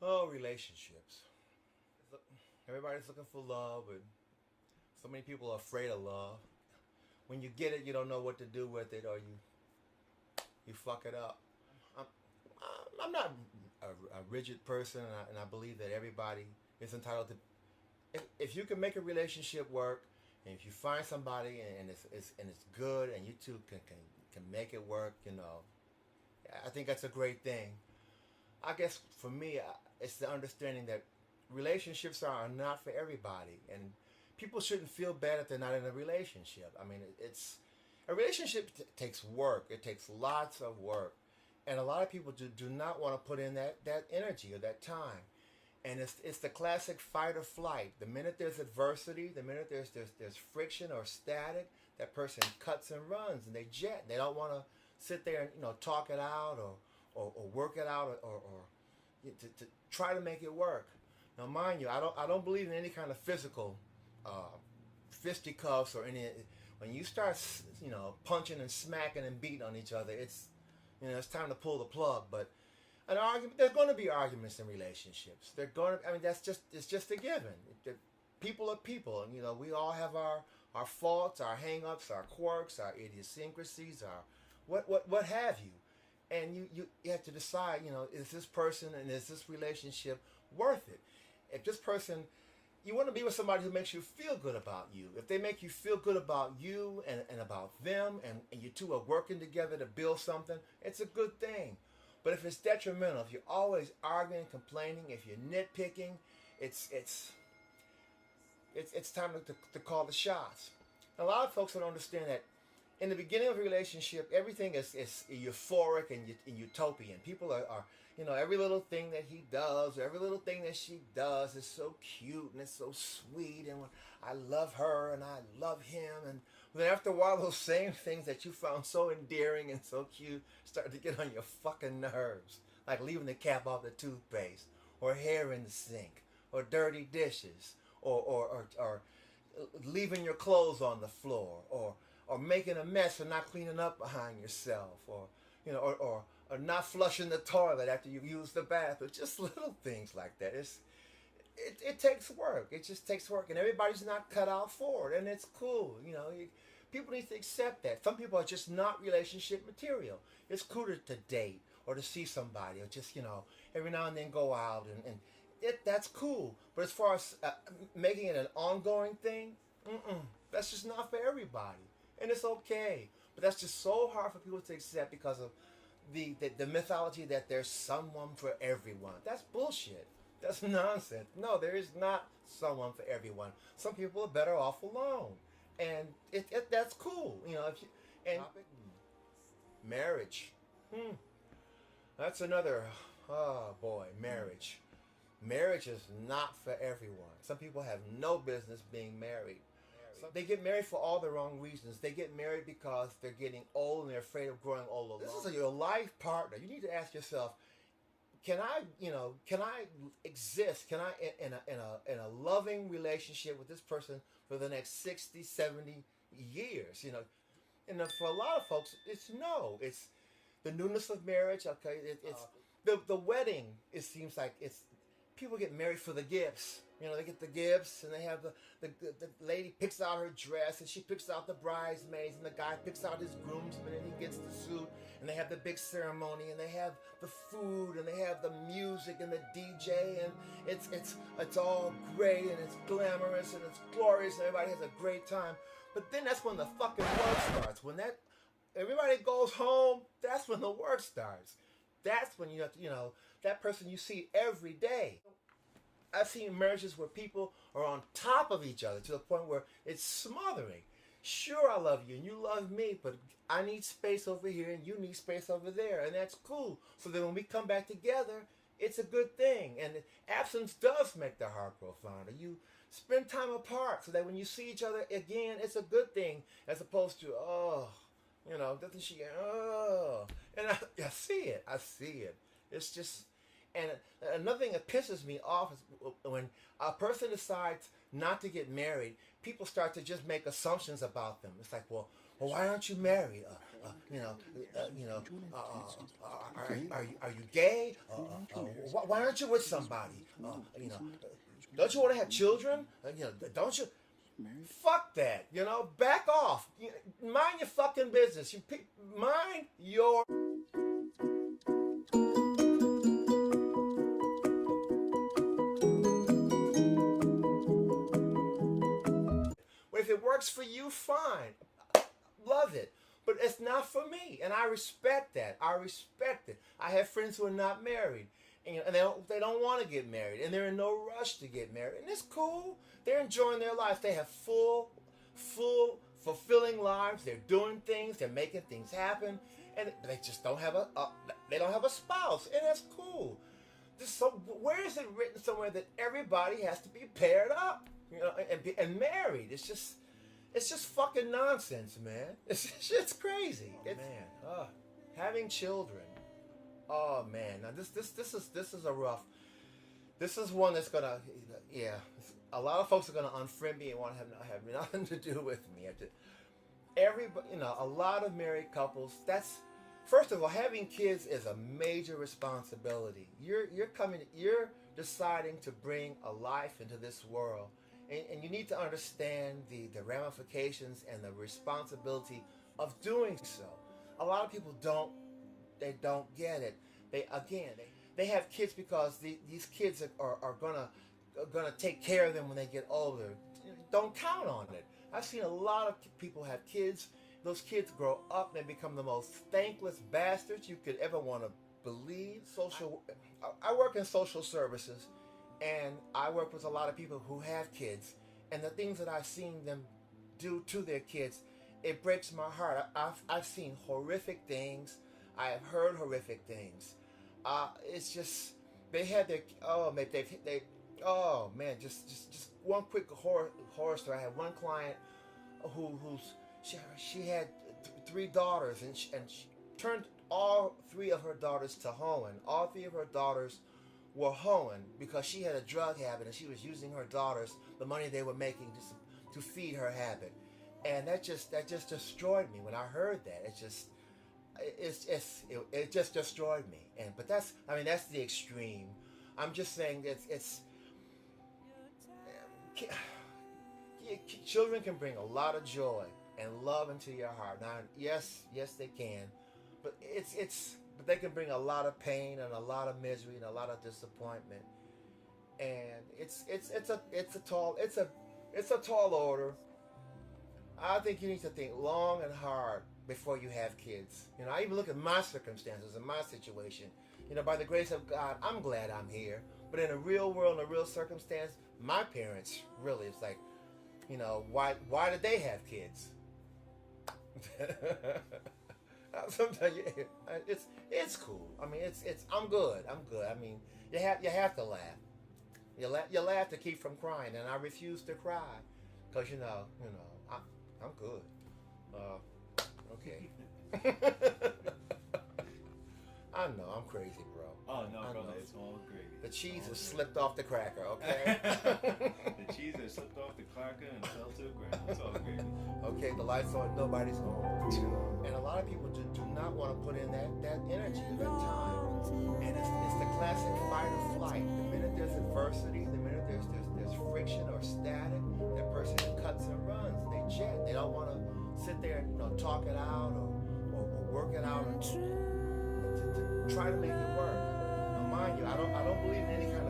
Oh, relationships. Everybody's looking for love, and so many people are afraid of love. When you get it, you don't know what to do with it, or you fuck it up. I'm, I'm not a rigid person, and I believe that everybody is entitled to. If you can make a relationship work, and if you find somebody and it's good, and you two can make it work, I think that's a great thing. I guess for me, it's the understanding that relationships are not for everybody, and people shouldn't feel bad if they're not in a relationship. I mean, it's a relationship takes work. It takes lots of work, and a lot of people do not want to put in that energy or that time. And it's the classic fight or flight. The minute there's adversity, the minute there's friction or static, that person cuts and runs and they jet. They don't want to sit there and talk it out or work it out or to try to make it work. Now, mind you, I don't believe in any kind of physical uh, fisticuffs or any. When you start punching and smacking and beating on each other, it's time to pull the plug. But an argument, there's going to be arguments in relationships. They're going to. I mean, it's just a given. People are people, and we all have our faults, our hang-ups, our quirks, our idiosyncrasies, our what have you. And you have to decide, is this person and is this relationship worth it? If this person, you want to be with somebody who makes you feel good about you. If they make you feel good about you and about them, and you two are working together to build something, it's a good thing. But if it's detrimental, if you're always arguing, complaining, if you're nitpicking, it's time to call the shots. And a lot of folks don't understand that in the beginning of a relationship, everything is euphoric and utopian. People are every little thing that he does, every little thing that she does is so cute and it's so sweet, and I love her and I love him, and then after a while, those same things that you found so endearing and so cute start to get on your fucking nerves, like leaving the cap off the toothpaste, or hair in the sink, or dirty dishes, or leaving your clothes on the floor, or making a mess and not cleaning up behind yourself, or not flushing the toilet after you use the bathroom. Just little things like that. It takes work. It just takes work, and everybody's not cut out for it, and it's cool. People need to accept that. Some people are just not relationship material. It's cool to date or to see somebody, or just every now and then go out, and that's cool. But as far as making it an ongoing thing, that's just not for everybody, and it's okay. But that's just so hard for people to accept because of the mythology that there's someone for everyone. That's bullshit. That's nonsense. No, there is not someone for everyone. Some people are better off alone, and that's cool. If you and topic, marriage, that's another. Oh boy, marriage. Marriage is not for everyone. Some people have no business being married. They get married for all the wrong reasons. They get married because they're getting old and they're afraid of growing old alone. This is your life partner. You need to ask yourself, can I exist? Can I in a loving relationship with this person for the next 60, 70 years? And for a lot of folks, it's no. It's the newness of marriage. Okay, it's the wedding. It seems like it's people get married for the gifts. They get the gifts, and they have the lady picks out her dress, and she picks out the bridesmaids, and the guy picks out his groomsmen, and he gets the suit, and they have the big ceremony, and they have the food, and they have the music and the DJ, and it's all great, and it's glamorous, and it's glorious, and everybody has a great time. But then that's when the fucking work starts. When everybody goes home, that's when the work starts. That's when you have to, that person you see every day. I've seen marriages where people are on top of each other to the point where it's smothering. Sure, I love you and you love me, but I need space over here and you need space over there, and that's cool. So then when we come back together, it's a good thing. And absence does make the heart grow fonder. You spend time apart so that when you see each other again, it's a good thing, as opposed to, doesn't she, and I see it. It's just. And another thing that pisses me off is when a person decides not to get married, people start to just make assumptions about them. It's like, well, why aren't you married? Are you gay? Why aren't you with somebody? Don't you want to have children? Don't you? Fuck that. Back off. Mind your fucking business. Mind your. If it works for you, fine. Love it. But it's not for me, and I respect that. I respect it. I have friends who are not married, and they don't want to get married, and they're in no rush to get married, and it's cool. They're enjoying their life. They have full, fulfilling lives. They're doing things. They're making things happen, and they just don't have a spouse, and that's cool. Where is it written somewhere that everybody has to be paired up, and married? It's just fucking nonsense, man. It's crazy. Having children. Oh man, now this is a rough. This is one that's gonna, a lot of folks are gonna unfriend me and want to have nothing to do with me. Everybody, a lot of married couples. First of all, having kids is a major responsibility. You're deciding to bring a life into this world. And you need to understand the ramifications and the responsibility of doing so. A lot of people don't get it. They have kids because these kids are gonna take care of them when they get older. Don't count on it. I've seen a lot of people have kids. Those kids grow up and they become the most thankless bastards you could ever want to believe. I work in social services. And I work with a lot of people who have kids, and the things that I've seen them do to their kids, it breaks my heart. I've seen horrific things. I have heard horrific things. It's just they had their just one quick horror story. I had one client she had three daughters, and she turned all three of her daughters to heroin. All three of her daughters were hoeing because she had a drug habit, and she was using her daughters, the money they were making, just to feed her habit. And that just destroyed me when I heard that. It just destroyed me. But that's the extreme. I'm just saying children can bring a lot of joy and love into your heart. Now, yes they can, but but they can bring a lot of pain and a lot of misery and a lot of disappointment. And it's a tall order. I think you need to think long and hard before you have kids. I even look at my circumstances and my situation. By the grace of God, I'm glad I'm here. But in a real world, in a real circumstance, my parents really, it's like, why did they have kids? Sometimes it's cool. I'm good. You have to laugh. You laugh to keep from crying, and I refuse to cry, cause I'm good. Okay. I know I'm crazy, bro. Oh no, brother, it's all gravy. The cheese has slipped off the cracker. Okay. The cheese has slipped off the cracker and fell to the ground. It's all gravy. Okay, the lights on, nobody's home. And a lot of people do not want to put in that energy, that time. And it's the classic fight or flight. The minute there's adversity, the minute there's friction or static, that person cuts and runs. They jet. They don't want to sit there and talk it out or work it out or to try to make it work. Now, mind you, I don't believe in any kind of